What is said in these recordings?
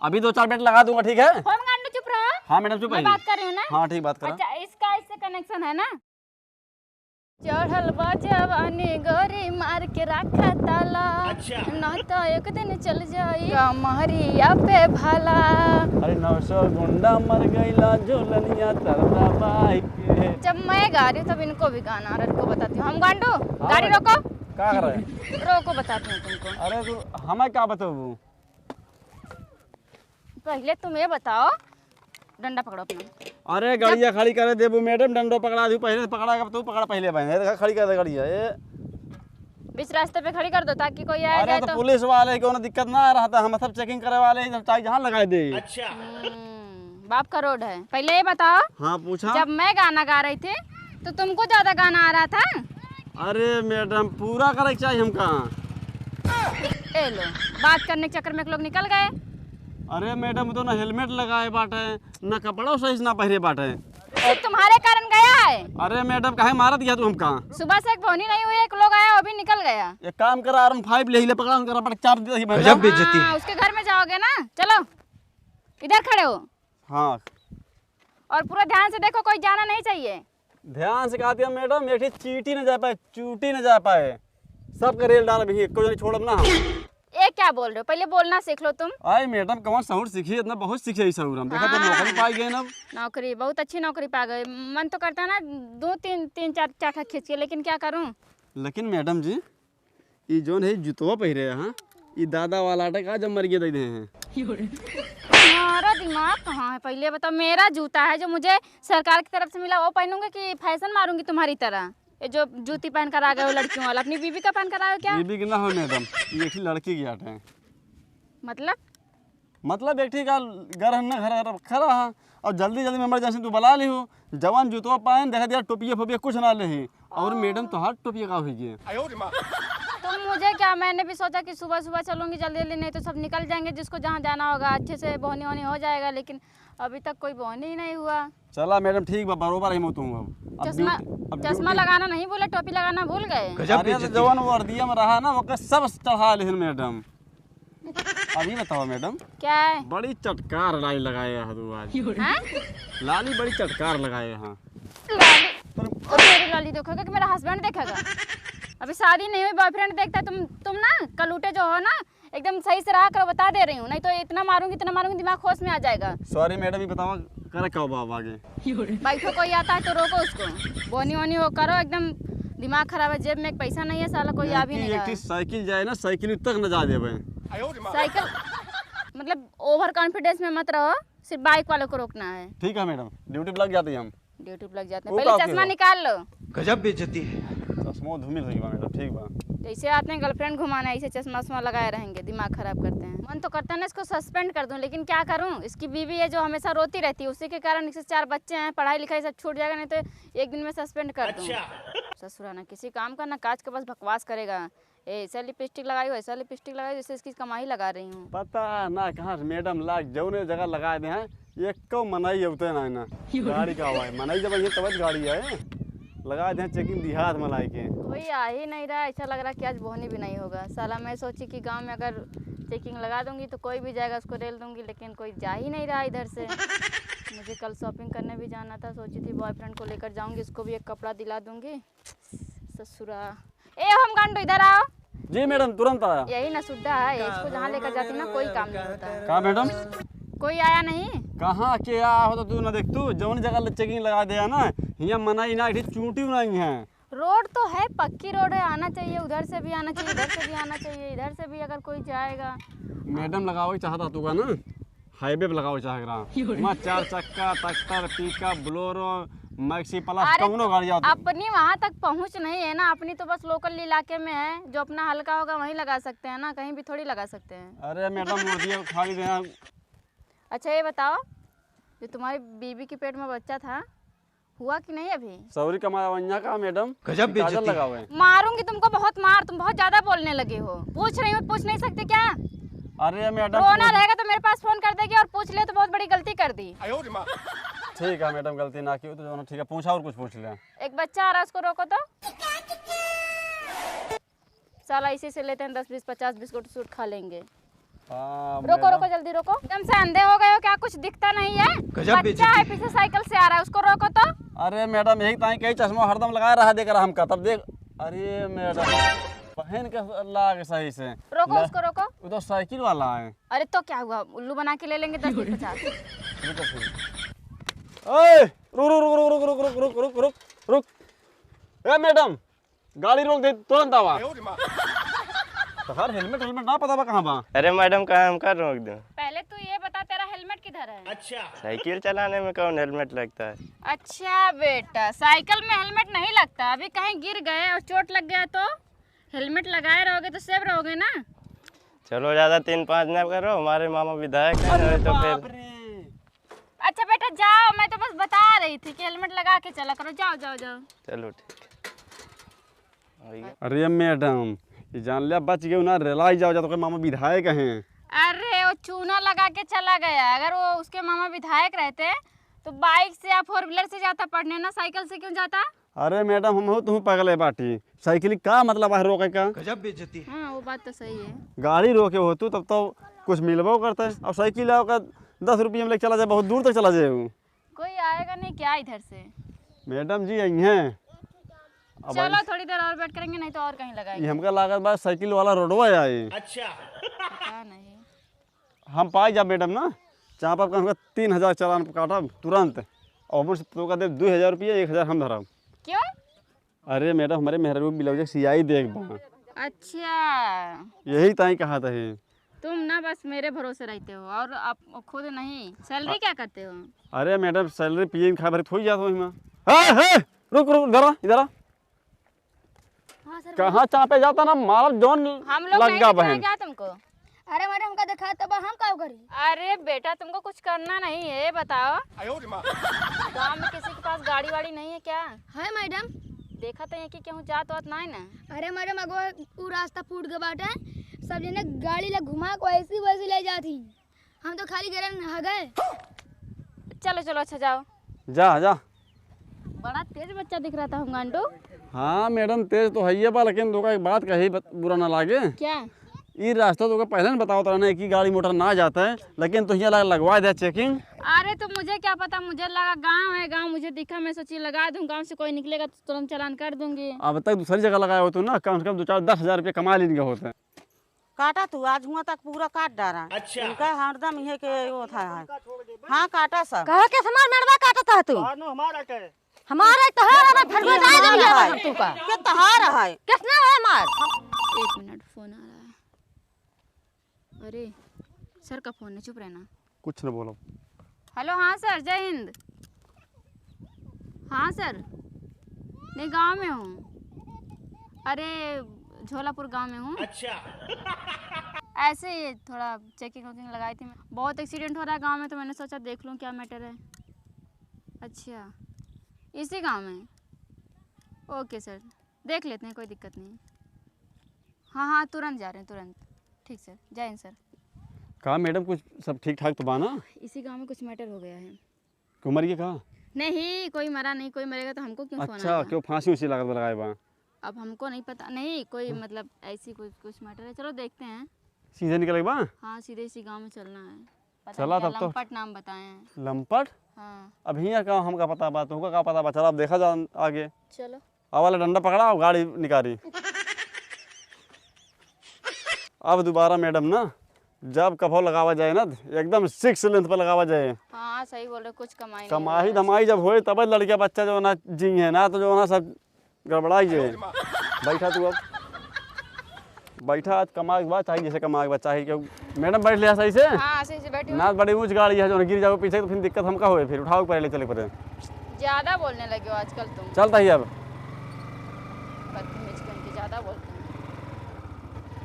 अभी 2-4 मिनट लगा दूंगा, ठीक है? फोन गांडू चुप रहो। हाँ मैडम चुप मैं रहिए। बात कर रही हूँ ना। हाँ ठीक बात करो। अच्छा इसका इससे कनेक्शन है ना। चढ़ल बा जवानी गोरी मार के रखा ताला। अच्छा। ना तो एक दिन चल जाई कमरिया पे भाला। अरे 900 गुंडा मर गईला झोलनिया तरदा बाइक के। जब मैं गा रही हूँ तब इनको भी गाना आ रहा है, इनको बताती हूँ। हम गांडू गाड़ी रोको। क्या कर रहे हैं? रोको बताती हूँ तुमको। अरे तू हमें क्या बताऊँ? पहले तुम ये बताओ, डंडा पकड़ो अपना। अरे गाड़िया खड़ी करे देबू मैडम, डंडो पकड़ा दूँ पहले पकड़ा कर, तू पकड़ा पहले बहन खड़ी कर दे गाड़िया। बीच रास्ते पे खड़ी कर दो ताकि कोई आए अरे जाए तो तो। पुलिस वाले को ना दिक्कत ना आ रहा था, हम सब चेकिंग करे वाले जहाँ लगा दे। अच्छा। बाप का रोड है। पहले ये बताओ। हाँ पूछा। जब मैं गाना गा रही थी तो तुमको ज्यादा गाना आ रहा था। अरे मैडम पूरा करे चाहिए हम कहाँ। ए लो, बात करने के चक्कर में लोग निकल गए। अरे मैडम तो ना हेलमेट लगाए बाटे, ना कपड़ा सही से ना पहरे बाटे। सिर्फ तुम्हारे कारण गया है। अरे मैडम काहे मारत गया तू हम कहाँ? सुबह से एक बोनी नहीं हुई, एक लोग आया वो भी निकल गया। एक काम करा RM5 ले पकड़ा उनका पट चाप दे भाई। गजब बेइज्जती। हाँ, उसके घर में जाओगे ना। चलो इधर खड़े हो हाँ और पूरा ध्यान से देखो, कोई जाना नहीं चाहिए। ध्यान से कहा दिया मैडम, एक चीटी न जा पाए, चूटी न जा पाए, सब रेल डाल भी कोई छोड़ब ना। ये क्या बोल रहे हो? पहले बोलना सीख लो तुम। आए मैडम कौन सहूर सीखी, इतना बहुत सीखे ही सहूर हम। देखा तो नौकरी पाई गए ना। नौकरी बहुत अच्छी नौकरी पा गए। मन तो करता है ना 2-3 चाटा खींच के, लेकिन क्या करूं। लेकिन मैडम जी ये जोन है जुतवा पहिरे हाँ, ये दादा वाला का जब मर गए दे हैं। तुम्हारा दिमाग कहाँ है? पहले बताओ। मेरा जूता है जो मुझे सरकार की तरफ से मिला, वो पहनूंगी कि फैशन मारूंगी तुम्हारी तरह? ये जो जूती पहन कर आ गए हो लड़कियों वाला, अपनी बीबी का पहन कर आए हो क्या? बीबी की ना हो मैडम, ये एक लड़की की आट है। मतलब एक ठीक घर न घर खरा है और जल्दी जल्दी में इमरजेंसी तू बुला ली हो। जवान जूतवा पाए देखा दिया टोपिया फोपिया कुछ ना ले ही। और मैडम तो हर टोपिया का हुई। तो मुझे क्या, मैंने भी सोचा कि सुबह सुबह चलूंगी जल्दी जल्दी, नहीं तो सब निकल जाएंगे जिसको जहाँ जाना होगा, अच्छे से बोहनी वोहनी हो जाएगा। लेकिन अभी तक कोई बोहनी ही नहीं हुआ। चला मैडम ठीक बा, बरोबर ही मुतूँ अब चश्मा लगाना नहीं भूले, टोपी लगाना भूल गए। अरे तो जवान वर्दिया में रहा ना वो सब चढ़ा ले मैडम। अभी बताओ मैडम क्या है? बड़ी चटकार लाली लगाए आज। हाँ? लाली बड़ी चटकार लगाए हाँ। लाली और मेरी लाली देखोगे कि मेरा हस्बैंड देखेगा? अभी शादी नहीं हुई, बॉयफ्रेंड देखता है। तुम ना कलूटे जो हो ना, एकदम सही से रहा करो, बता दे रही हूँ। नहीं तो इतना मारूंगी दिमाग होश में आ जाएगा। सॉरी मैडम, ये बताओ करे कब बाब आगे। बैठो, कोई आता है तो रोको उसको। बोनी वोनी हो करो, एकदम दिमाग खराब है। जेब में एक पैसा नहीं है, साला कोई आ भी नहीं रहा है। साइकिल जाए ना, साइकिल तक न जा देवे। साइकिल मतलब ओवर कॉन्फिडेंस में मत रहो, सिर्फ बाइक वालों को रोकना है। ठीक है मैडम, ड्यूटी पे लग जाते हैं हम। ड्यूटी पे लग जाते हैं। पहले चश्मा निकाल लो। गजब बेइज्जती है। चश्मा धूमिल हो गया मैडम। ठीक बा, जैसे आते हैं गर्लफ्रेंड घुमाने, ऐसे चश्मा वश्मा लगाए रहेंगे, दिमाग खराब करते हैं। मन तो करता है ना इसको सस्पेंड कर दूं, लेकिन क्या करूं। इसकी बीवी है जो हमेशा रोती रहती है, उसी के कारण इससे 4 बच्चे हैं, पढ़ाई लिखाई सब छूट जाएगा। नहीं तो एक दिन में सस्पेंड कर दूं। ससुरा ना किसी काम का ना काज के, बस बकवास करेगा। ऐसा लिपस्टिक लगाई हो, ऐसा लिपस्टिक लगाई, जैसे इसकी कमाई लगा रही हूँ। पता ना कहाँ मैडम लाग जौने जगह लगा दे हैं, एक को मनाई होते ना गाड़ी का हुआ है। मनाई जब ये तब गाड़ी है लगा दे चेकिंग दिहात मलाई के। कोई आ ही नहीं रहा, ऐसा लग रहा कि आज बोहनी भी नहीं होगा। साला मैं सोची कि गांव में अगर चेकिंग लगा दूंगी तो कोई भी जाएगा, उसको रेल दूंगी, लेकिन कोई जा ही नहीं रहा इधर से। मुझे कल शॉपिंग करने भी जाना था, सोची थी बॉयफ्रेंड को लेकर जाऊंगी, उसको भी एक कपड़ा दिला दूंगी। ससुरा ए हम गांडू इधर आओ। जी मैडम तुरंत आया। यही ना सुविधा है, इसको जहाँ लेकर जाती ना कोई काम नहीं होता है। कहाँ मैडम? कोई आया नहीं? कहाँ के आ हो तो तू ना देख, तू जौन जगह चेकिंग लगा दिया ना, यहाँ मनाई ना चूंटी नहीं है। रोड तो है, पक्की रोड है, आना चाहिए। उधर से भी आना चाहिए, इधर से भी आना चाहिए। इधर से भी अगर कोई जाएगा। मैडम लगाओ चाहता तू का ना, हाईवे पे लगाओ चाह रहा। 4 चक्का tractor pickup Bolero maxi plus कौनो गाड़ी आती। अपनी वहाँ तक पहुँच नहीं है ना, अपनी तो बस लोकल इलाके में है। जो अपना हल्का होगा वहीं लगा सकते हैं ना, कहीं भी थोड़ी लगा सकते हैं। अरे मैडम खाली देना। अच्छा ये बताओ, जो तुम्हारी बीबी के पेट में बच्चा था, हुआ कि नहीं अभी? सौरी कमाया का मैडम। गजब बेइज्जती लगा हुआ है। मारूंगी तुमको बहुत मार, तुम बहुत ज्यादा बोलने लगे हो। पूछ रही हूँ, पूछ नहीं सकते क्या? अरे मैडम रोना रहेगा तो मेरे पास फोन कर देगी, और पूछ ले तो बहुत बड़ी गलती कर दी। ठीक है मैडम, गलती ना की तो ठीक है। पूछा और कुछ पूछ लिया। एक बच्चा आ रहा है, उसको रोको तो। साला इसी से लेते हैं 10 20 50 बिस्कुट सूट खा लेंगे। हाँ रोको रोको जल्दी रोको, एकदम से अंधे हो गए हो क्या? कुछ दिखता नहीं है? बच्चा है पीछे साइकिल से आ रहा है, उसको रोको तो। अरे मैडम यही ताई कहीं चश्मा हरदम लगा रहा देख रहा हमका, तब देख। अरे मैडम पहन के लाग सही से। रोको उसको रोको। वो तो साइकिल वाला है। अरे तो क्या हुआ, उल्लू बना के ले लेंगे 10-50। रुको फिर। ओए रुक रुक रुक रुक रुक रुक रुक रुक रुक रुक रुक। ए मैडम गाड़ी रोक दे तुरंत आवा। तो हर हेलमेट हेलमेट ना पता बा कहाँ बा? अरे मैडम कहाँ हम कर रोक दूं? पहले तू ये बता तेरा हेलमेट किधर है? अच्छा साइकिल चलाने में कौन हेलमेट लगता है? अच्छा बेटा, साइकिल में हेलमेट नहीं लगता। अभी कहीं गिर गए और चोट लग गया तो हेलमेट लगाए रहोगे तो सेफ रहोगे ना। चलो ज्यादा 3-5 ना करो, हमारे मामा विधायक हैं तो फिर। अच्छा बेटा जाओ, मैं तो बस बता रही थी कि हेलमेट लगा के चला करो। जाओ जाओ जाओ। चलो ठीक है। अरे मैडम ये जान लिया बच गए ना, रेलाई जाओ जा तो मामा विधायक हैं। अरे वो चूना लगा के चला गया, अगर वो उसके मामा विधायक रहते तो बाइक से या 4 व्हीलर से जाता पढ़ने ना, साइकिल से क्यों जाता? अरे मैडम हम हो तुम पगले बाटी, साइकिल का मतलब है रोके का? गजब बेइज्जती है। हाँ वो बात तो सही है। गाड़ी रोके हो तू तब तो कुछ मिलबो करता है, और साइकिल का 10 रुपये में लेके चला जाए, बहुत दूर तक चला जाए। कोई आएगा नहीं क्या इधर से? मैडम जी आई हैं। चलो थोड़ी देर और वेट करेंगे, नहीं तो और कहीं लगाएंगे। ये हमका लागत बा साइकिल वाला रोडवा आए। पता नहीं। हम पाई जा मैडम ना, जहाँ पर हमका 3000 चालान काटा तुरंत, और मुझसे तो का दे 2000 रुपये, 1000 हम धरा। क्यों? अरे मैडम हमारे मेहरबू बिलौजे सियाई देख बा। अच्छा यही ताई कहा था। तुम ना बस मेरे भरोसे रहते हो और आप खुद नहीं। सैलरी क्या करते हो? अरे मैडम सैलरी पिए खा भर थोड़ी जाता हूँ। रुक रुक इधर इधर। हाँ सर। कहाँ चापे जाता ना मारा जोन हम लोग लग नहीं गया दिख रहे बहन। क्या तुमको? अरे मैडम का देखा तब हम क्या करी? अरे बेटा तुमको कुछ करना नहीं है, बताओ। गांव में किसी के पास गाड़ी वाड़ी नहीं है क्या? है मैडम। देखा तो ये कि क्यों जात वात नहीं ना? अरे मैडम अगो वो रास्ता फूट गया बाटे, सब जने गाड़ी ला घुमा को ऐसी वैसी ले जाती, हम तो खाली घर नहा गए। चलो चलो अच्छा जाओ। जा जा। बड़ा तेज बच्चा दिख रहा था हम गांडू। हाँ मैडम तेज तो है ये बा, लेकिन तो एक बात कही बुरा ना लागे। क्या? ये रास्ता तो पहले नहीं बताओ ना कि गाड़ी मोटर ना जाता है, लेकिन तो यहाँ लगवा दे चेकिंग। अरे तो मुझे क्या पता, मुझे लगा गांव है, गांव मुझे दिखा, मैं सोची लगा दूं, गांव से कोई निकलेगा तो तुरंत चालान कर दूंगी। अब तक दूसरी जगह लगाए हो तो ना, कम से कम 2-4-10 हजार रुपये कमा लेंगे होते हैं। काटा तू आज हुआ तक पूरा काट डाला। अच्छा। इनका हरदम ये के वो था है। हाँ काटा सब। कहा के सामान मरवा काटता है तू? हमारा तो है ना, फटवा दे दिया हम तू का। के तहार है। किसना है मार? 1 मिनट फोन आ रहा है। अरे सर का फोन है, चुप रहना। कुछ न बोलो। हेलो हाँ सर, जय हिंद। हाँ सर, नहीं गांव में हूँ। अरे झोलापुर गांव में हूँ। अच्छा। ऐसे ही थोड़ा चेकिंग वोकिंग लगाई थी मैं। बहुत एक्सीडेंट हो रहा है गांव में, तो मैंने सोचा देख लूँ क्या मैटर है। अच्छा इसी गांव में? ओके सर, देख लेते हैं, कोई दिक्कत नहीं। हाँ हाँ तुरंत जा रहे हैं, तुरंत। ठीक सर, जय हिंद सर। कहा मैडम कुछ सब ठीक ठाक तो बाना? इसी गांव में कुछ मैटर हो गया है। क्यों मर गया? कहा नहीं कोई मरा नहीं, कोई मरेगा तो हमको क्यों फोन अच्छा आएगा? क्यों फांसी उसी लगा लगाए बा? अब हमको नहीं पता, नहीं कोई मतलब ऐसी कुछ मैटर है। चलो देखते हैं। सीधे निकले बा? हाँ सीधे इसी गांव में चलना है। पता चला नहीं तब क्या तो। लंपट नाम बताए हैं। लंपट? हाँ अब हियाँ का हमका पता बा, तुमका का पता बा? चला अब देखा जा आगे। चलो। अब वाला डंडा पकड़ा और गाड़ी निकाली। अब दोबारा मैडम ना, जब कभो लगावा जाए ना एकदम 6 लेंथ पर लगावा जाए। हाँ सही बोल रहे, कुछ कमाई नहीं कमाई होगा। धमाई जब होए तब लड़किया बच्चा जो ना जी है ना, तो जो ना सब गड़बड़ाई जाए। बैठा तू अब बैठा, आज कमा के बाद चाहिए जैसे कमा के बाद चाहिए। क्यों मैडम बैठ लिया सही से? हाँ सही से बैठी हूँ। ना बड़ी ऊँच गाड़ी है जो गिर जाओ पीछे तो फिर दिक्कत हमका होए, फिर उठाओ पहले चले पड़े। ज्यादा बोलने लगे हो आजकल तुम। चलता ही अब बदतमीज कहीं की, ज्यादा बोलते हैं।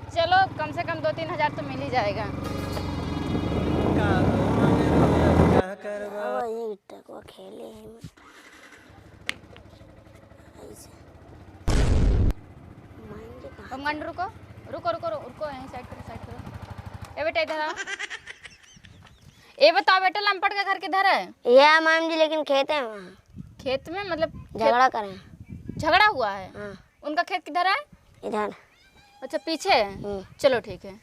चलो कम से कम 2-3 हजार तो मिल ही जाएगा। तुम गंड रुको रुको रुको रुको, यहीं साइड करो, साइड करो। ए बेटा इधर आओ। ए बताओ बेटा, लंपट का घर किधर है? या मैम जी, लेकिन खेत है वहाँ। खेत में मतलब झगड़ा करें। झगड़ा हुआ है? हाँ। उनका खेत किधर है? इधर। अच्छा पीछे है? चलो ठीक है।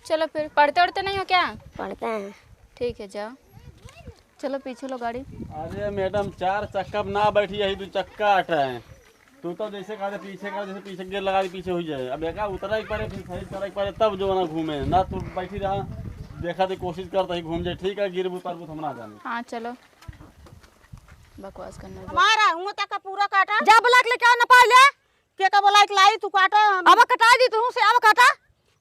चलो फिर पढ़ते उड़ते नहीं हो क्या? पढ़ते हैं। ठीक है जाओ, चलो पीछे लो गाड़ी। अरे मैडम 4 चक्का ना बैठी यही 2 चक्का हटा है। तू तो जैसे कहा पीछे का, जैसे पीछे गियर लगा दी पीछे हो जाए। अब एका उतरा ही पड़े, फिर सही करा ही पड़े, तब जो ना घूमे ना। तू बैठी रहा, देखा तो कोशिश करता ही घूम जाए। ठीक है, गिर पर हम ना जाने। हाँ चलो, बकवास करने दो। हमारा हुआ तक का पूरा काटा। जा बोला के क्या न पा ले के का बोला एक लाई तू काटा। अब कटा दी तू से अब काटा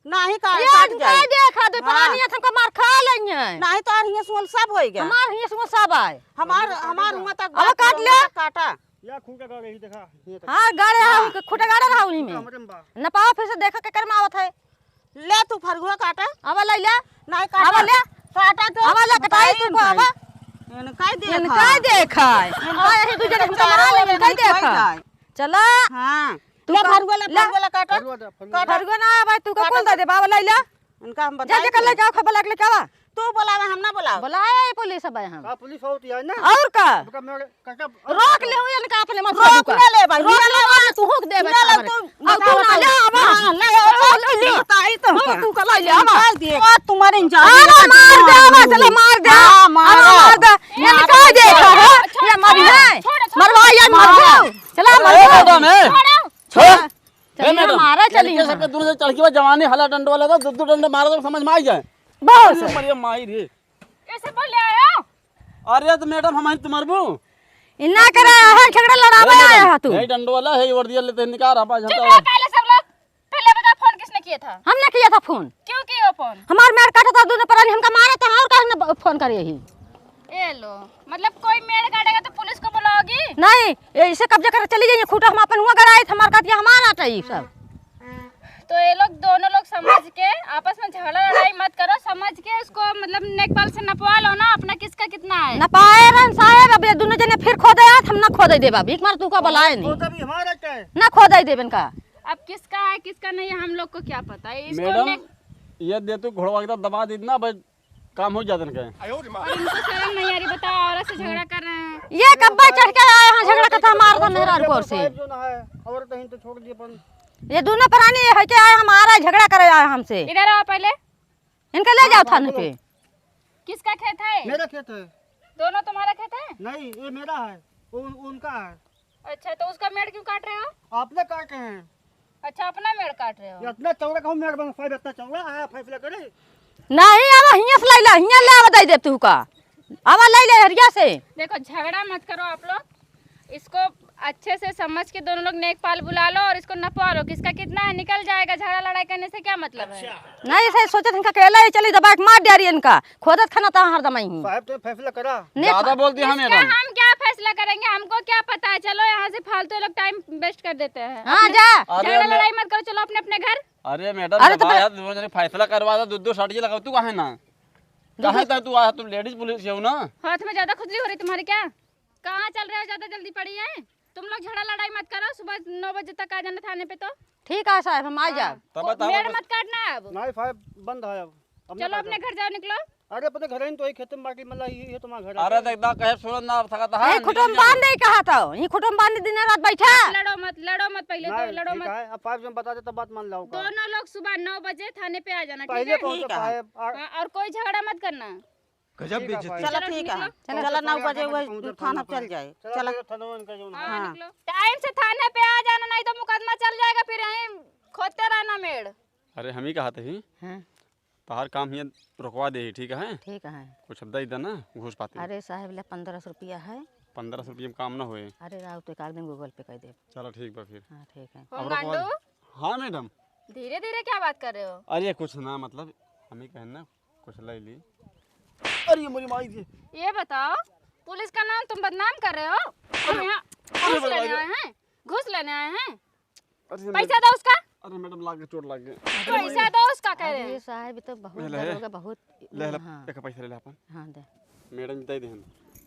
नहीं काट ये काट काय जाए। देखा दे परानी हमको मार खा लेंगे नहीं तो हिया सुन सब हो गया। हमार हिया सुन सब आए हमार हुआ तक अब काट ले। काटा या खूंटा का रही देखा। हां गाड़े हम खुटा गाड़े रहा उन्हीं में न पाओ फिर से देखा के कर में आवत है। ले तू फरगुआ काटा। अब ले ले नहीं काटा। अब ले काटा तो अब ले कटाई तू को अब काय इन देखा। काय देखा आ यही दूजे हम मार ले काय देखा चला हां तू ले का- फरगुआ काटा। फरगो ना भाई तू का बोल दे बाबा ले ले इनका हम जा बता के कर ले जाओ खबर लग ले क्या तू बोलावा हम ना बोलाव। बुलाए पुलिस अब हम का पुलिस होती है ना। और का का मेरे काका रोक ले हुए इनका अपने मत रोक ले भाई। रोक ले तू हुक दे बता तू अब तू ना ले अब ले बताई तो तू का ले अब ओ तुम्हारे इंजान अरे मार दे अब चलो मार दे मार दे ये का देखा है ये मरी है मरवा ये मर दे चला मर मैडम है छोड़ चलिए मारा चलिए सबके दूर से चढ़ के जवानी हला डंड वाला था। 2 डंडे मारा तो समझ में आ जाए। बहुत मरिया माई रे। कैसे बोल ले आया? अरे तो मैडम हम तुम्हारबू इन्ना करे है झगड़ा लड़ावे आया है तू यही डंडो वाला है वर्दिया लेते निकाल रहा पास चुप रहो पहले सब लोग। पहले बता फोन किसने किया था? हमने किया था फोन क्यों किया वो फोन? हमार मेड़ काटा था दूध पर हमका मारा था और कहने फोन करिए ही ए लो, मतलब कोई मेड़ काटेगा तो पुलिस को बुलाओगी? नहीं ऐसे कब्जा कर चली जाइए खूटा हम अपन हुआ गराई हमार काटिया हमारा टाई सब तो ये लोग दोनों लोग समझ के आपस में झगड़ा लड़ाई मत करो। समझ के उसको मतलब नेकपाल से नपवा लो ना अपना किसका कितना है। न पाए रन साहेब अब ये दोनों जने फिर खोदे आत हम ना खोदे देबा भीख मार तू का बुलाए नहीं तभी हमारा क्या है। ना खोदे देबन का अब किसका है किसका नहीं है हम लोग को क्या पता है। इसको मैडम ये दे तू घोड़वा के दबा दी ना बस काम हो जाता है। और इनको शर्म नहीं आ रही, बताओ औरत से झगड़ा कर रहे हैं। ये कब्बा चढ़ के आए हैं झगड़ा कथा मार था मेहरानपुर से जो ना है और कहीं तो छोड़ दिए अपन। ये दोनों प्राणी है के आए हमारा झगड़ा करे आए हमसे इधर आओ पहले। इनके ले जाओ थाने पे किसका खेत है? मेरा खेत है। दोनों तुम्हारा खेत है? नहीं ये मेरा है उनका है। अच्छा तो उसका मेड़ क्यों काट रहे हो? आपने काटे हैं। अच्छा अपना मेड़ काट रहे हो। इतना चौड़ा कहूं मेरे बन फाइव इतना चौड़ा है फैसला करे। नहीं अब हिया से ले हिया ले अब दे दे तू का अब ले ले हरिया से देखो झगड़ा मत करो आप लोग। इसको अच्छे से समझ के दोनों लोग नेकपाल बुला लो और इसको नपवा लो। किसका कितना है निकल जाएगा। झगड़ा लड़ाई करने से क्या मतलब है? नहीं ऐसे सोचे थे अकेला ही चली दबा के मार दिया इनका खोदत खाना था हर दमाई ही साहब तो फैसला करा। ने- ज्यादा बोलती है इसका मैडम। हम क्या फैसला करेंगे? हमको क्या पता है। चलो यहाँ से फालतू लोग टाइम वेस्ट कर देते हैं। हाँ जा झगड़ा लड़ाई मत करो, चलो अपने अपने घर। अरे मैडम अरे तो दबाया दोनों जने फैसला करवा दो। 2 शर्ट लगा तू कहां ना कहां तक तू आया। तू लेडीज पुलिस हो ना। हाथ में ज्यादा खुजली हो रही तुम्हारी क्या? कहाँ चल रहे हो? ज्यादा जल्दी पड़ी है। तुम लोग झगड़ा लड़ाई मत करो। सुबह 9 बजे तक आ जाना थाने पे। तो ठीक है साहब हम आ जाओ तब बताओ मेड़ मत काटना है अब। नहीं फाइव बंद है अब। चलो अपने घर जाओ, निकलो। अरे अपने घर ही तो ही खेत में बाकी मतलब ये तुम्हारा घर। अरे तो एकदम कहे सुरन ना थका था। ये खुटुम बांध नहीं कहा था ये खुटुम बांध दिन रात बैठा लड़ो मत पहले तो लड़ो मत। अब फाइव जन बता दे तब बात मान लो। दोनों लोग सुबह 9 बजे थाने पे आ जाना, ठीक पहले है? पहुंचे फाइव हाँ, और कोई झगड़ा मत करना। गजब बेइज्जती। चलो ठीक है। चलो 9 बजे वही थाना चल जाए। चलो हाँ निकलो। टाइम से थाने पे आ जाना, नहीं तो मुकदमा चल जाएगा। फिर यहीं खोदते रहना मेड़। अरे हम ही कहा थे हाँ तहार काम ये रुकवा दे ठीक है। ठीक है कुछ दे देना घूस पाते। अरे साहब ले 1500 रुपया है। 1500 रुपये में काम ना होए। अरे राव तो एक दिन गूगल पे कर दे। चलो ठीक बा फिर। हाँ ठीक है हो गांडू, हाँ मैडम। धीरे धीरे क्या बात कर रहे हो? अरे कुछ ना मतलब हम ही कहना कुछ ले ली। अरे मेरी माई जी। ये बताओ पुलिस का नाम तुम बदनाम कर रहे हो। हम यहाँ घूस लेने आए हैं। घूस लेने आए हैं। अरे पैसा दो उसका। अरे मैडम लाग चोट लग गए। पैसा दो उसका कह रहे ये हैं। साहब तो बहुत ले, डर होगा बहुत ले ले हाँ एक पैसा ले ले अपन। हाँ दे मैडम दे दे।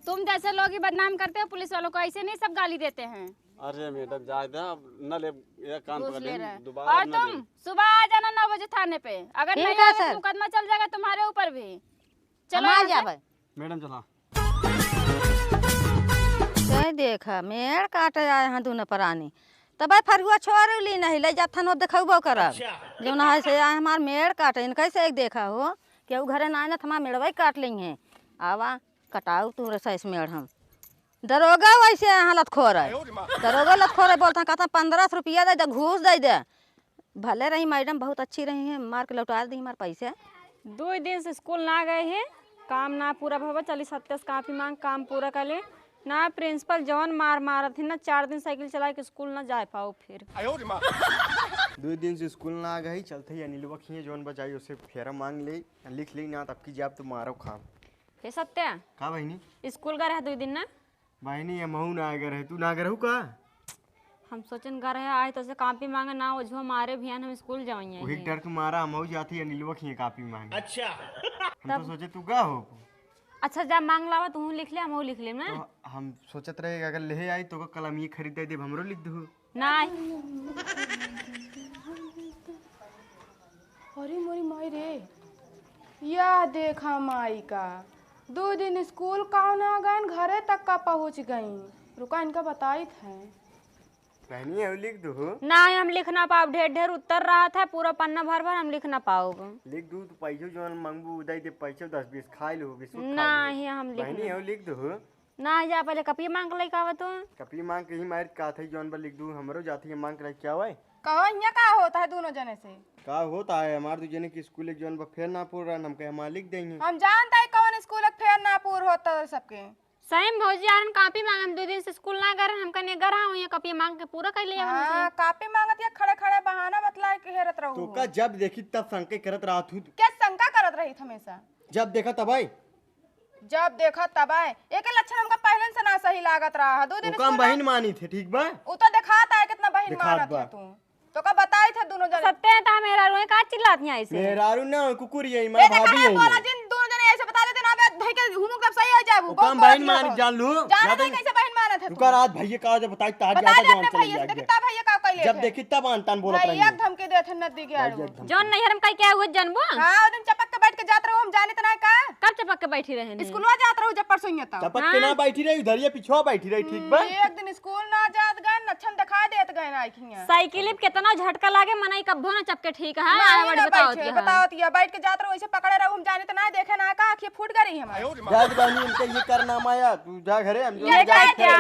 तुम जैसे लोग ही बदनाम करते हो पुलिस वालों को। ऐसे नहीं सब गाली देते हैं। अरे मैडम जा दे न ले ये कान घूस पकड़ ले ले रहा है। दोबारा और न तुम दे। सुबह आ जाना 9 बजे थाने पे। अगर ठीक नहीं है आए तो सर। मुकदमा चल जाएगा तुम्हारे ऊपर भी। हम चलो आ यहाँ से। जाबे मैडम चला। देखा मेड़ काटे आए हैं दोनों प्राणी तब फरुआ छोड़ ली नहीं ले जा थानो देखबो करब जो ना है से हमार मेड़ काटे इनके से एक देखा हो केहू घरे ना ना हमार मेड़वा काट लेंगे आवा कटाऊ तू रस मेड़ हम दरोगा वैसे हालत खोर है दरोगा लतखोर है बोलता कहता 1500 रुपया दे घूस दे भले रही मैडम बहुत अच्छी रही है मार के लौटा दी हमारे पैसे 2 दिन से स्कूल ना गए हैं काम ना पूरा भवा चली सत्य से काफी मांग काम पूरा कर ले ना प्रिंसिपल जवन मार थी ना 4 दिन साइकिल चला के स्कूल ना जा पाओ फिर 2 दिन से स्कूल ना गई चलते ही अनिलवा खिए जौन बचाई उससे फेरा मांग ले लिख ली ना तब की जाब तो मारो खा हे सत्या का बहनी स्कूल गए रहे 2 दिन ना बहनी ये महू ना आगे रहे तू ना आगे रहू का हम सोचन घर है आए तो से कापी मांगे ना वो जो मारे भी हम स्कूल जाइए वही डर के मारा हमहू जाती अनिलवा खिए कापी मांगे अच्छा हम तो सोचे तू का हो अच्छा जब मांग लावा तू लिख ले हम लिख ले ना तो हम सोचत रहे अगर ले आई तो कलम ये खरीद दे हमरो लिख दू ना अरे मोरी माई रे या देखा माई का 2 दिन स्कूल का ना गए घरे तक का पहुंच गई रुका इनका बताई थे बहनी है लिख दू ना हम लिख ना पाओ ढेर उत्तर रहा था पूरा पन्ना भर हम लिख ना पाओ लिख दू तो पैसे जो मांगबू उदाई दे पैसे 10-20 खाई लो बिस्कुट ना ही हम बहनी है लिख दू ना जा पहले कपी मांग ले का तू कपी मांग के ही मार का थई जौन पर लिख दू हमरो जाती है मांग कर क्या होए कहो यहाँ का होता है दोनों जने से का होता है हमार दू जने की स्कूल एक जौन पर फेर ना पूर रहा हम कहे हम लिख देंगे हम जानता है कौन स्कूल फेर ना पूर होता है सबके सही भौजी यार कापी मांग हम 2 दिन से स्कूल ना गए हम कने घर आऊं ये कपी मांग के पूरा कर लिया हां कापी मांगत या खड़े खड़े बहाना बतला के हेरत रहू तो का जब देखी तब शंका करत रहा तू क्या शंका करत रही हमेशा जब देखा तब आई जब देखा तब आए एक लक्षण हमका पहले से ना सही लागत रहा 2 दिन तो कम बहन मानी थे ठीक बा वो तो दिखाता है कितना बहन दिखात मानत बा। है तू तो का बताई थे दोनों जने सत्य था मेरा रोए का चिल्लाती हैं ऐसे मेरारू ना कुकुर यही मां भाभी देखा बोला यही जिन दोनों जने ऐसे बता देते ना बे भाई के हुमु कब सही हो जाबू कम बहन मानी जान लू जाने नहीं कैसे बहन मानत है रुका रात भैया का जब बताई ताज बता ज्यादा दे जवान अपने चली भैया से गया कितना भैया का कैले जब देखी तब अनतन बोलत रही भैया धमकी दे थे नदी के आड़ू जौन नहीं हम का क्या हुआ जनबो हां वो दिन चपक के बैठ के जात रहू हम जाने तना का कब चपक के बैठी रहे ने स्कूलवा जात रहू जब परसों ही था चपक के ना बैठी रही उधर ये पिछवा बैठी रही ठीक बा एक दिन स्कूल ना जात गए नच्छन दिखा देत गए ना आखियां साइकिल कितना झटका लागे मनाई कब्बो ना चपके ठीक है नहीं बड़ी ना बताओ बैठे बताओ तिया बैठ के जात रहू ऐसे पकड़े रहू हम जाने तना देखे ना का आंखें फूट गई हमारी जाज बहनी इनके ये करना माया तू जा घरे हम ये जा क्या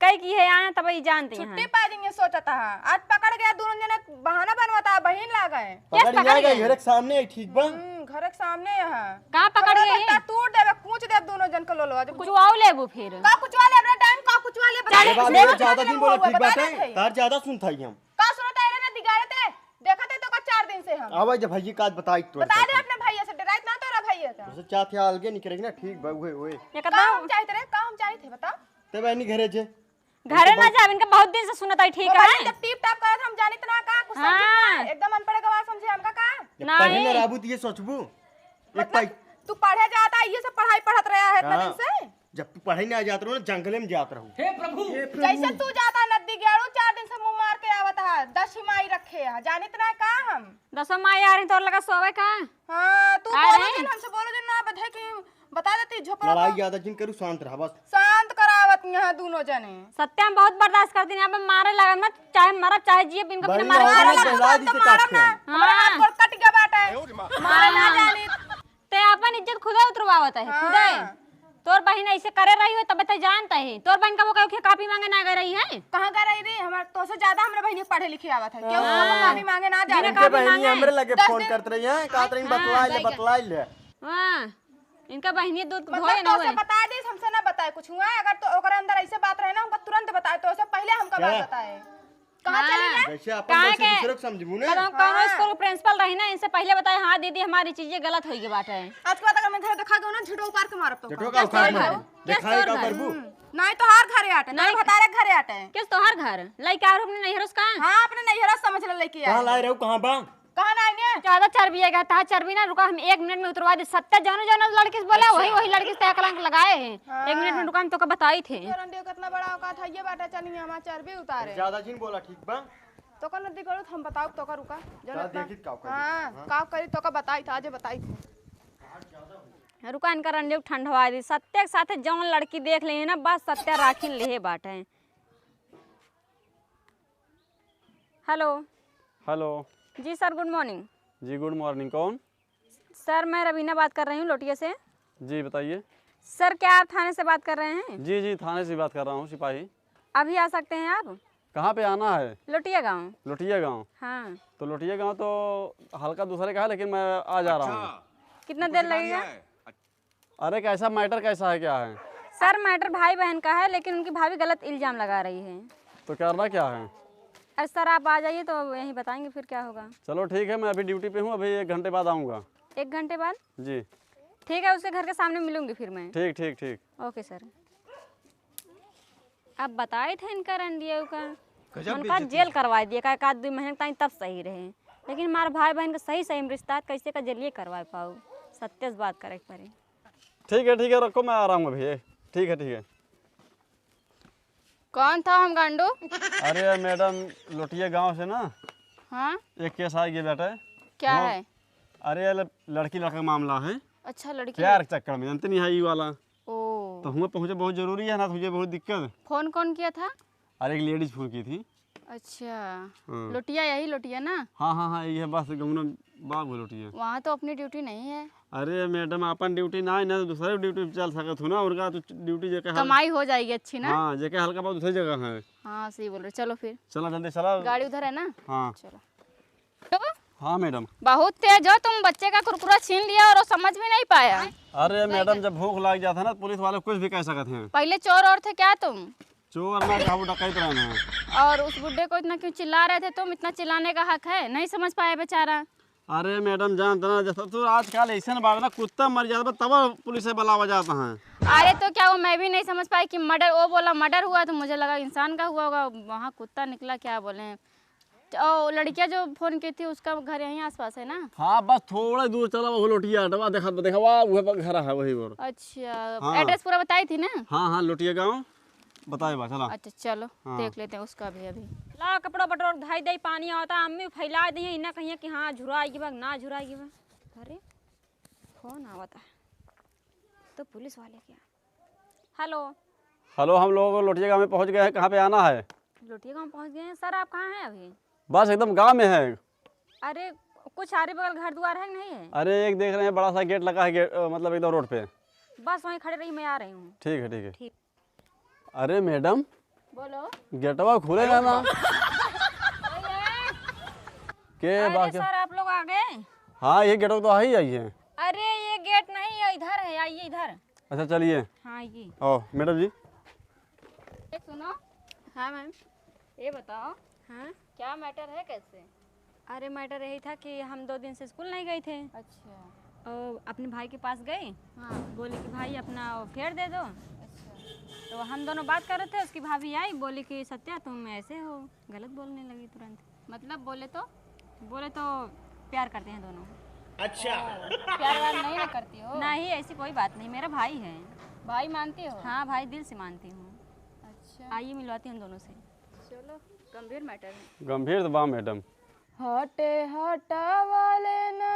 कई की है आए तब ही जानती हैं छुट्टी पा देंगे सोचता है आज पकड़ गया दोनों जने बहाना बनवाता है बहन ला गए पकड़ जाएगा घर के सामने ठीक बा घर के सामने यहाँ कहां पकड़ गए तोड़ देवे कूच दे दोनों जन को लो लो कुछ आओ लेबू फिर का कुछ वाले अपना टाइम का कुछ वाले बाबा मेरे ज्यादा दिन बोला ठीक बात है तार ज्यादा सुनता ही हम का सुनता है ना दिगाड़े थे देखा थे तो का 4 दिन से हम आवाज जब भैया का बताई तो बता दे अपने भैया से डराइत ना तोरा भैया का उसे चाहते अलगे निकलेगी ना ठीक बा ओए ये का कदा हम चाहते रे का हम चाहते बता ते बहनी घरे जे घरे ना जाब इनका बहुत दिन से सुनत है ठीक है जब टीप टाप करत हम जानित ना का कुछ हाँ। एकदम अनपढ़ गवार समझे हमका का जब पढ़े ना राबू ये सोचबू एक पाई तू पढ़े जाता ये सब पढ़ाई पढ़त रहा है इतना दिन से जब तू पढ़े ना जात रहो ना जंगले में जात रहो जैसे तू जाता नदी गेड़ू 4 दिन से मुंह मार के आवत है 10 माई रखे है जानित ना का हम 10 माई आ रही तोर लगा सोवे का हां तू आ बोलो रहे? दिन हमसे बोलो दिन ना बधाई कि बता देती झोपड़ा लड़ाई ज्यादा जिन करू शांत रहा बस शांत करावत यहाँ दोनों जने सत्या हम बहुत बर्दाश्त करती हैं अब मारे लगा ना चाहे मरब चाहे जिए इनका बिना बड़ी मारे आवाज में बहला दी से काट के हम। हमारा हाथ गोड़ कट गया बाटे मारे ना जानी ते अपन इज्जत खुदा उतरवावत है खुदा तोर बहन ऐसे करे रही हो तब तो जानता है तोर बहन का वो कहो कापी मांगे ना गई रही है कहां गए रही रे हमार तो से ज्यादा हमरे बहनी पढ़े लिखे आवत है क्यों कापी मांगे ना जाने इनके बहनी हमरे लगे फोन करत रही है का तरी बतलाई ले हां इनका बहनी दूध धोए मतलब ना तो से बता दे हमसे ना बताए कुछ हुआ अगर तो ओकरे अंदर ऐसे बात रहे ना हमको तुरंत बताए तो से पहले हमका बात बताए कहां चली गए वैसे अपन वैसे दूसरे को समझबू ना कौन कौन स्कूल प्रिंसिपल रही ना इनसे पहले बताए हां दीदी हमारी चीजें गलत होई के बात है आज के बाद अगर मैं घर दिखा दो ना झूठो पार के मारब तो जटो का उखाड़ मार दिखाई का करबू नहीं तो हर घरे आटे नहीं बता रहे घरे आटे किस तोहर घर लइका और अपने नहीं का हां अपने नहीं हरस समझ ले लेके कहां लाए रहू कहां बा कहां नहीं ने ज्यादा चर्बी है था चर्बी ना रुका हम 1 मिनट में उतरवा दे सत्य जानो जानो लड़की से बोला वही लड़की से कलंक लगाए हैं 1 मिनट में रुका हम तो का बताई थे रंडे कितना बड़ा औकात है ये बाटा चलिए हमारा चर्बी उतारे ज्यादा जिन बोला ठीक बा तो का नदी करो हम बताओ तो का रुका जा देखित का कर हां का करी तो का बताई था आज बताई थी रुका इनका रंडे ठंडवा दी सत्य के साथ जौन लड़की देख ले ना बस सत्य राखिन ले बाटे हेलो। हेलो। जी सर, गुड मॉर्निंग। जी गुड मॉर्निंग। कौन? सर मैं रवीना बात कर रही हूँ लोटिया से। जी बताइए। सर क्या आप थाने से बात कर रहे हैं? जी जी थाने से बात कर रहा हूँ, सिपाही। अभी आ सकते हैं आप? कहाँ पे आना है? लोटिया गांव। लोटिया गांव? हाँ। तो लोटिया गांव तो हल्का दूसरे का है, लेकिन मैं आ जा रहा हूँ। कितना देर लगेगा? अरे कैसा मैटर कैसा है, क्या है? सर मैटर भाई बहन का है, लेकिन उनकी भाभी गलत इल्जाम लगा रही है। तो करना क्या है? अरे सर आप आ जाइए तो यही बताएंगे फिर क्या होगा। चलो ठीक है, मैं अभी ड्यूटी पे हूँ, अभी 1 घंटे बाद आऊँगा। 1 घंटे बाद? जी ठीक है, उसके घर के सामने मिलूंगी फिर मैं। ठीक ठीक ठीक। Okay sir. आप बताए थे इनका रंडिया का, उनका जेल करवा दिए का 1-2 महीने तक, तब सही रहे। लेकिन हमारे भाई बहन का सही रिश्ता कैसे का जरिए करवा पाओ, सत्य से बात करे पड़े। ठीक है रखो, मैं आ रहा हूँ अभी। ठीक है। कौन था हम गांडू? अरे मैडम लोटिया गांव से ना हाँ एक केस आ गया बेटा। क्या है? अरे लड़की लड़का का मामला है। अच्छा लड़की? प्यार के चक्कर में, जानते नहीं है ये वाला। ओ तो हमें पहुँचे बहुत जरूरी है ना, तुझे बहुत दिक्कत। फोन कौन किया था? अरे एक लेडीज फोन की थी। अच्छा लोटिया, यही लोटिया ना? हाँ ये बस गमुना बाग लोटिया। वहाँ तो अपनी ड्यूटी नहीं है। अरे मैडम अपन ड्यूटी ना है ना, तो दूसरे ड्यूटी पे चल सकत हो ना, उनका तो ड्यूटी जगह कमाई हो जाएगी अच्छी ना? हाँ जगह हल्का बहुत दूसरी जगह है। हाँ सही बोल रहे। चलो फिर चला जल्दी चला। गाड़ी उधर है ना? हाँ चलो। तो हाँ मैडम। बहुत तेज हो तुम, बच्चे का कुरकुरा छीन लिया और वो समझ भी नहीं पाया। अरे मैडम जब भूख लग जाता है ना, पुलिस वाले कुछ भी कह सकते हैं। पहले चोर और थे क्या तुम? चोर ना काबू डकैत रहना है। और उस बुड्ढे को इतना क्यों चिल्ला रहे थे तुम? इतना चिल्लाने का हक है? नहीं समझ पाए बेचारा। अरे मैडम जानते ना, जैसा तो आजकल ऐसे ना बात ना, कुत्ता मर जाता तब पुलिस से बुलावा जाता है। अरे तो क्या वो मैं भी नहीं समझ पाई कि मर्डर, वो बोला मर्डर हुआ तो मुझे लगा इंसान का हुआ होगा, वहाँ कुत्ता निकला। क्या बोले? और लड़कियां जो फोन की थी उसका घर यहीं आसपास है ना? हाँ बस थोड़ा दूर चला वो लोटिया हटवा, देखा वाह वह घर है वही और। अच्छा हाँ। एड्रेस पूरा बताई थी ना? हाँ लोटिया गाँव बताए बा चला। अच्छा चलो हाँ। देख लेते हैं उसका भी अभी। ला कपड़ा बटोर धाई दई पानी आता, अम्मी फैला दी इन्हें कहिए कि हाँ झुराएगी बा ना झुराएगी बा। अरे फोन आवता है तो पुलिस वाले क्या? हेलो हम लोग लोटिया गाँव में पहुँच गए हैं, कहाँ पे आना है? लोटिया गाँव पहुँच गए हैं सर। आप कहाँ हैं अभी? बस एकदम गाँव में है। अरे कुछ आरे बगल घर द्वार है कि नहीं है? अरे एक देख रहे हैं बड़ा सा गेट लगा है, गेट मतलब एकदम रोड पे। बस वहीं खड़े रही, मैं आ रही हूँ। ठीक है। ठीक। अरे मैडम बोलो। गेटवा खुलेगा ना? के अरे बाकी सर आप लोग आ गए? हाँ ये गेटवा तो आई है। अरे ये गेट नहीं है, इधर है, आइए इधर। अच्छा चलिए। हाँ ये। ओ मैडम जी। एक सुनो। हाँ मैम, ये बताओ हाँ क्या मैटर है कैसे? अरे मैटर यही था कि हम 2 दिन से स्कूल नहीं गए थे अच्छा। और अपने भाई के पास गए। हाँ। बोली कि भाई अपना फेयर दे दो। अच्छा। तो हम दोनों बात कर रहे थे, उसकी भाभी आई, बोली कि सत्या तुम ऐसे हो, गलत बोलने लगी तुरंत। मतलब बोले तो प्यार करते हैं दोनों। प्यार व्यार नहीं ना करती हो? नहीं ऐसी कोई बात नहीं, मेरा भाई है। भाई मानती हो? हाँ भाई दिल से मानती हूँ। अच्छा आइए मिलवाती हूँ दोनों से। चलो, गंभीर मैटर है। गंभीर तो बा मैडम। हटे हटावाले ना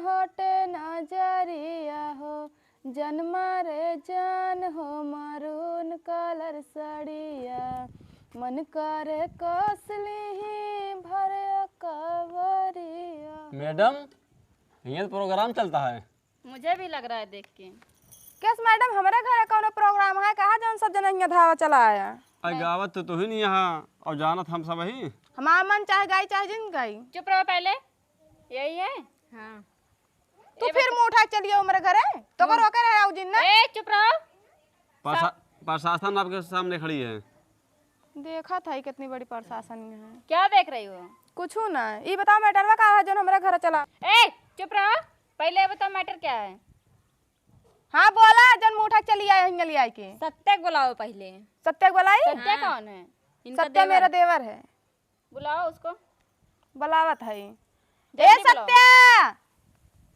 हटे नजरिया हो, जन्मा रे जान हो मरून कलर सड़िया, मन करे कसली ही भरे कवरिया। मैडम ये तो प्रोग्राम चलता है। मुझे भी लग रहा है देख के। कैस मैडम हमारे घर कौन प्रोग्राम है? कहा जौन सब जन यहाँ धावा चलाया? अरे गावत तो तू ही नहीं यहाँ और जानत हम सब ही। हमारा मन चाहे गाय चाहे जिन गाय। चुप रहो पहले, यही है? हाँ तू फिर मुँह उठा चलिए मेरे घर है तो कर रोके रहे जिन ना। ए चुप रहो। प्रशासन आपके सामने खड़ी है। देखा था कितनी बड़ी प्रशासन है। क्या देख रही हो? कुछ ना, ये बताओ मैटर का है जो हमारे घर चला? ए चुप रहो, पहले ये बताओ मैटर क्या है? हाँ बोला, जन मुँह उठा चली आए हिंगली आई के। सत्या को बुलाओ पहले। सत्या को बुलाई? सत्या कौन है? सत्या मेरा देवर है। बुलाओ उसको। बुलावत है। ए जल्दी बुलाओ। सत्या,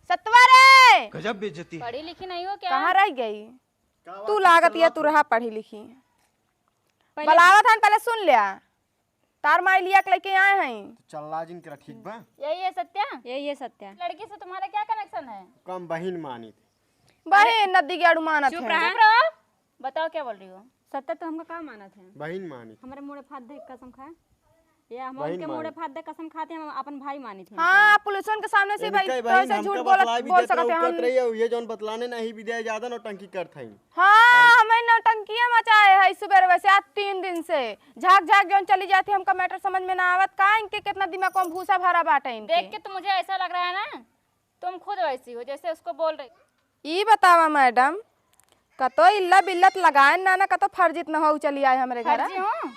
सतवा रे, गजब बेइज्जती। पढ़ी लिखी नहीं हो क्या? कहाँ रह गई तू? लागत ये तू रहा पढ़ी लिखी। बुलावत है पहले सुन लिया। तार माई लिया के लेके आए हैं। चल्ला जिन करा ठीक बा। यही है सत्या? यही है सत्या। लड़की से तुम्हारा क्या कनेक्शन है? कम बहिन मानी थी। बहन नदी के अड़ू मानत चुप है। रहो, बताओ क्या बोल रही हो? सत्या तो हमका का मानत है? बहिन मानी। हमारे मुड़े फात देख कसम खाए। ये हम उनके मुड़े फाड़ दे कसम खाते हम अपन भाई मानी थे। हाँ पुलिसों के सामने से भाई तो ऐसे झूठ बोल सकते हैं हम। ये जौन बतलाने नहीं भी दे ज्यादा नौटंकी करत हई। हाँ हमें नौटंकियां मचाए है सुबह वैसे आज 3 दिन से झाक झाक जौन चली जाती हमका मैटर समझ में ना आवत का इनके कितना दिमाग को भूसा भरा बाटे इनके। देख के तो मुझे ऐसा लग रहा है ना तुम खुद वैसी हो जैसे उसको बोल रही। ये बतावा मैडम कतो इल्ला बिल्लत लगाए ना कतो फर्जित न हो चली आए हमारे घर। फर्जी हूँ?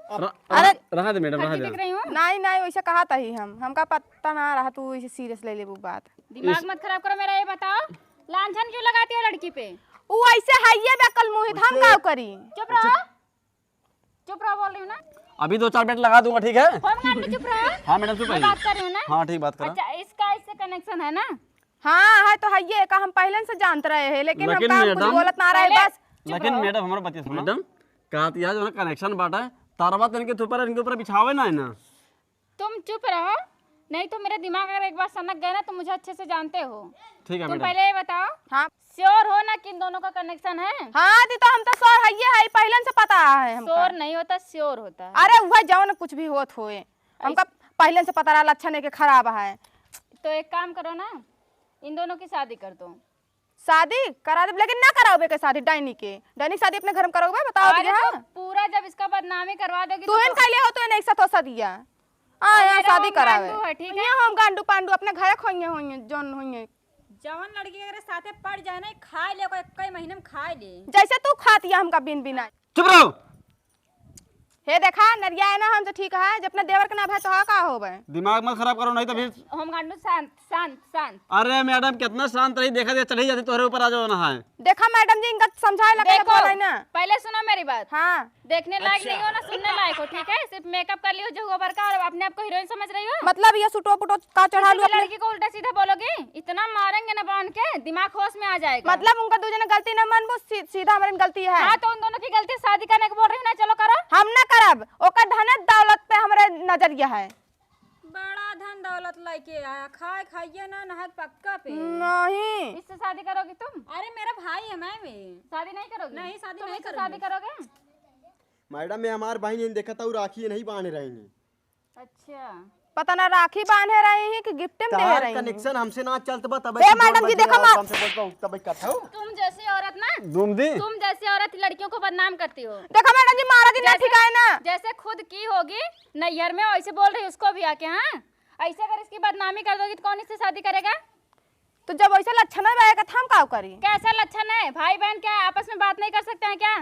अरे रहा दे मैडम, रहा फर्जी दे। दिख रही हूँ? नहीं वैसे कहा था ही हमका पता ना रहा तू इसे सीरियस ले ले वो बात। दिमाग मत खराब करो मेरा। ये बताओ लांछन क्यों लगाती हो लड़की पे? वो ऐसे हाइये बेकल मोहित हम का करी। चुप रहो, चुप रहो बोल रही हूँ ना। अभी 2-4 मिनट लगा दूंगा, ठीक है? होमगार्ड चुप रहो। हाँ मैडम चुप मैं रहिए। बात कर रही हूँ ना। हाँ ठीक बात करो। अच्छा इसका इससे कनेक्शन है ना? हाँ है तो हाइये का हम पहले से जानते रहे हैं लेकिन हम लेकिन काम कुछ मैडम- बोलत ना रहे बस। लेकिन मैडम हमारा बात सुनो। मैडम कहती है जो ना कनेक्शन बाटा है तारा बात इनके ऊपर बिछावे ना है ना। तुम चुप रहो नहीं तो मेरे दिमाग अगर एक बार सनक गए ना तो मुझे अच्छे से जानते हो। ठीक है तुम मैडम। पहले ये बताओ हाँ श्योर हो ना कि इन दोनों का कनेक्शन है? हाँ दी तो हम तो सर हाइये है पहले से पता है हमका। श्योर नहीं होता श्योर होता है। अरे वह जाओ ना कुछ भी होत होए हमका पहले से पता रहा अच्छा नहीं के खराब है। तो एक काम करो ना इन दोनों की शादी कर दो। शादी करा दे लेकिन ना कराओगे के शादी डाइनी शादी अपने घर में करोगे बताओ अरे दिया तो पूरा जब इसका बदनामी करवा दोगी तू इन का लिए हो तो नहीं सतो सदिया हां यार मेरा शादी होम करावे गांडू है, ठीक है? ये हम गांडू पांडू अपने घर खोइए होइए जोन होइए जवन लड़की अगर साथे पड़ जाए ना खा ले कई महीने में खा ले। जैसे तू खातिया हमका बिन बिना। चुप रहो। हे देखा नरिया है ना हम तो ठीक है जब अपने देवर के ना भाई तो हा का होबे। दिमाग मत खराब करो नहीं तो फिर। होम गांडू शांत शांत शांत। अरे मैडम कितना शांत रही, देखा दे चढ़ी जाती तुम्हारे ऊपर आ जाओ ना। है देखा मैडम जी इनका समझाए लगे देखो बोल है ना। पहले सुनो मेरी बात। हां देखने लायक नहीं हो ना सुनने लायक हो, ठीक है? सिर्फ मेकअप कर लियो जो गोबर का और अपने आप को हीरोइन समझ रही हो। मतलब ये सुटो पुटो का चढ़ा किसी लू भी लड़की को उल्टा सीधा बोलोगी इतना मारेंगे ना बांध के दिमाग होश में आ जाएगा। मतलब उनका दूजे ने गलती ना मानबो सीधा हमारी गलती है। हाँ तो उन दोनों की गलती शादी करने को बोल रही हूँ ना, चलो करो। हम ना करब ओकर धन दौलत पे हमारे नजरिया है। बड़ा धन दौलत लेके आया खाए खाइए ना नहाए पक्का पे। नहीं इससे शादी करोगी तुम? अरे मेरा भाई है मैं भी शादी नहीं करोगी? नहीं, शादी तुम नहीं इससे करूंगी। शादी करोगे? मैडम मैं हमार भाई ने देखा था राखी नहीं बांध रही अच्छा पता ना राखी बांधे रही है कि गिफ्ट में दे तार रही है। कनेक्शन हमसे ना चलत बा तब ए मैडम जी देखो माँ तब कथा तुम जैसी औरत ना दूमदी। तुम जैसी औरत लड़कियों को बदनाम करती हो। देखो मैडम जी महाराज जी ना ठीक है ना। जैसे खुद की होगी नैहर में वैसे बोल रही उसको भी आके। हाँ ऐसे अगर इसकी बदनामी कर दोगी तो कौन इससे शादी करेगा? तो जब वैसा लक्षण है का हम का करी। कैसा लक्षण है? भाई बहन क्या आपस में बात नहीं कर सकते हैं क्या?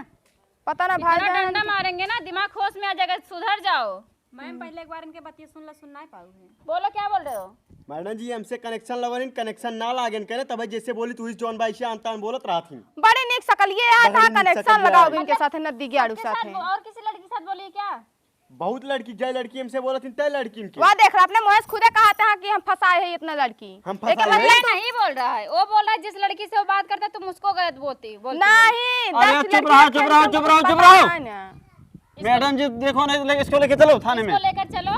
पता ना भाई इतना बहन डंडा मारेंगे ना दिमाग होश में आ जाएगा। सुधर जाओ। मैम पहले एक बार इनके बतिया सुन नहीं पाऊ है। बोलो क्या बोल रहे हो? मैडम जी हमसे कनेक्शन लगन कनेक्शन ना लागन करे तब जैसे बोली तू जॉन भाई से अंतान बोलत रहा थी। बड़े नीक सकल ये है बड़ी था नीक कनेक्शन शकल लगाओ है। इनके साथ नदी गेड़ू किसके साथ साथ और किसी लड़की के साथ बोली क्या? बहुत लड़की जय लड़की हमसे बोलत थी तय लड़की इनके वह देख रहा अपने मुहेश खुदे कहते हैं कि हम फंसाए हैं इतना लड़की। हम लेकिन फंसाए मतलब हैं। नहीं बोल रहा है, वो बोल रहा है जिस लड़की से वो बात करता है तुम उसको गलत बोलती हो। नहीं अरे 10 चुप लड़कियां रहो, चुप रहो, चुप रहो, चुप पता रहो। है ना। मैडम जी देखो नहीं इसको लेके चलो थाने में। इसको लेकर चलो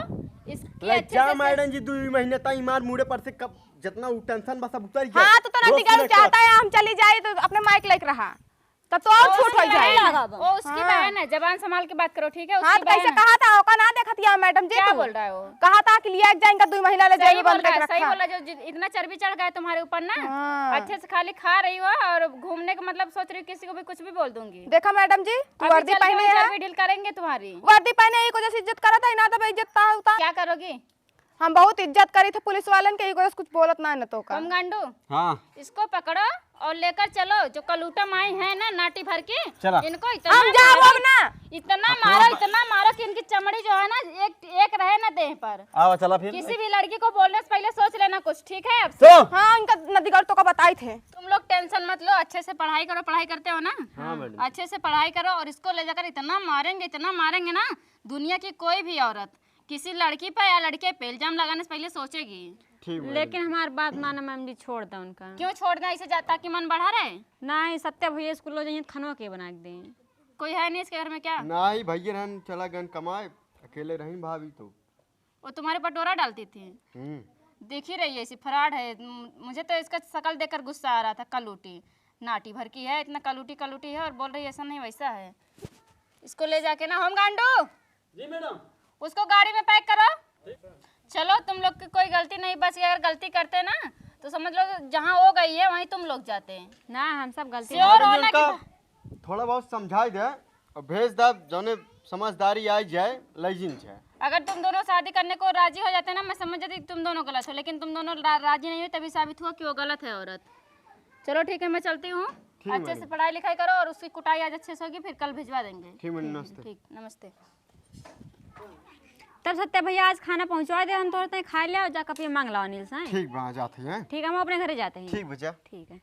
इसकी ले अच्छे जा से मैडम जी 2 महीने तक मार मुड़े पर से कब जितना टेंशन बस अब उतर गया। हाँ तो नदी गेड़ू चाहता है हम चली जाए तो अपने माइक लेके रहा तब तो और छूट हो जाए। वो उसकी बहन है, जबान संभाल के बात करो, ठीक है? हाँ उसकी तो कैसे बहन है। कहा था ओका ना देखा था मैडम जी क्या तू? बोल रहा है वो? कहा था कि लिया जाएगा 2 महीना ले सही जाएगी बोल बंद रहा करके है, सही रखा। बोल रहा है। जो इतना चर्बी चढ़ गया तुम्हारे ऊपर ना, हाँ। अच्छे से खाली खा रही हो और घूमने का मतलब सोच रही हो किसी को भी कुछ भी बोल दूंगी। देखा मैडम जी तू अभी वर्दी चल के पहने वो है चर्बी ढील करेंगे तुम्हारी। वर्दी पहने ही को जैसे इज्जत करा था ना तो इज्जत था उता। क्या करोगी? हम बहुत इज्जत करी थे पुलिस वालन के को कुछ बोलत ना तो का। तुम गांडू हाँ इसको पकड़ो और लेकर चलो। जो कलूटा माई है ना नाटी भर की, चला। इनको इतना हम जाओ मारो, अब ना। इतना मारो कि इनकी चमड़ी जो है ना एक रहे ना देह पर। आओ चला फिर। किसी भी लड़की को बोलने से पहले सोच लेना कुछ, ठीक है? अब तो हाँ इनका नदीगढ़ तो का बताए थे। तुम लोग टेंशन मत लो, अच्छे से पढ़ाई करो। पढ़ाई करते हो ना? अच्छे से पढ़ाई करो और इसको ले जाकर इतना मारेंगे ना दुनिया की कोई भी औरत किसी लड़की पे या लड़के पे इल्जाम लगाने से पहले सोचेगी। लेकिन हमारी बात माना मैम जी छोड़ दो उनका। क्यों छोड़ दें ऐसे जाता कि मन बढ़ा रहे? नहीं सत्य भैया स्कूल जाइए खानवा के बना के दें। कोई है नहीं इसके घर में क्या? नहीं भैया रहन चला गन कमाए अकेले रही भाभी तो। वो तुम्हारे पर डोरा डालती थी। दिख ही रही है ऐसी फराड है। मुझे तो इसका शकल देखकर गुस्सा आ रहा था। कलूटी नाटी भर की है, इतना कलूटी है और बोल रही है ऐसा नहीं वैसा है। इसको ले जाके ना होम गांडू जी मैडम उसको गाड़ी में पैक करो। चलो तुम लोग की कोई गलती नहीं, बस अगर गलती करते ना तो समझ लो जहाँ हो गई है वहीं तुम लोग जाते हैं ना, हम सब गलती श्योर हो ना कि थोड़ा बहुत समझाई दे और भेज दा, जौने समझदारी आई जाए लैजिन जाए। अगर तुम दोनों शादी करने को राजी हो जाते ना, मैं समझ जाती तुम दोनों गलत हो, लेकिन तुम दोनों राजी नहीं हो तभी साबित हुआ कि वो गलत है औरत। चलो ठीक है, मैं चलती हूँ। अच्छे से पढ़ाई लिखाई करो और उसकी कुटाई आज अच्छे से होगी, फिर कल भिजवा देंगे। ठीक है, नमस्ते। ठीक, नमस्ते। तब सत्या भैया आज खाना पहुंचवा दे, हम थोड़ा खा लिया और जा कभी मांग लो अनिल से। ठीक बा, जाते हैं। ठीक है, हम अपने घरे जाते हैं। ठीक बच्चा। ठीक है।